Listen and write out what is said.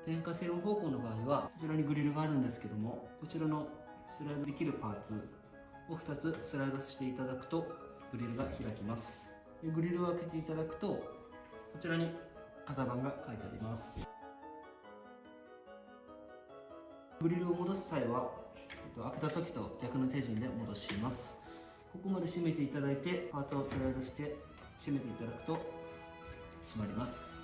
点火性能方向の場合は、こちらにグリルがあるんですけども、こちらのスライドできるパーツを2つスライドしていただくと、グリルが開きます。でグリルを開けていただくと、こちらに型番が書いてあります。グリルを戻す際は、開けた時と逆の手順で戻します。ここまで閉めていただいて、パーツをスライドして閉めていただくと閉まります。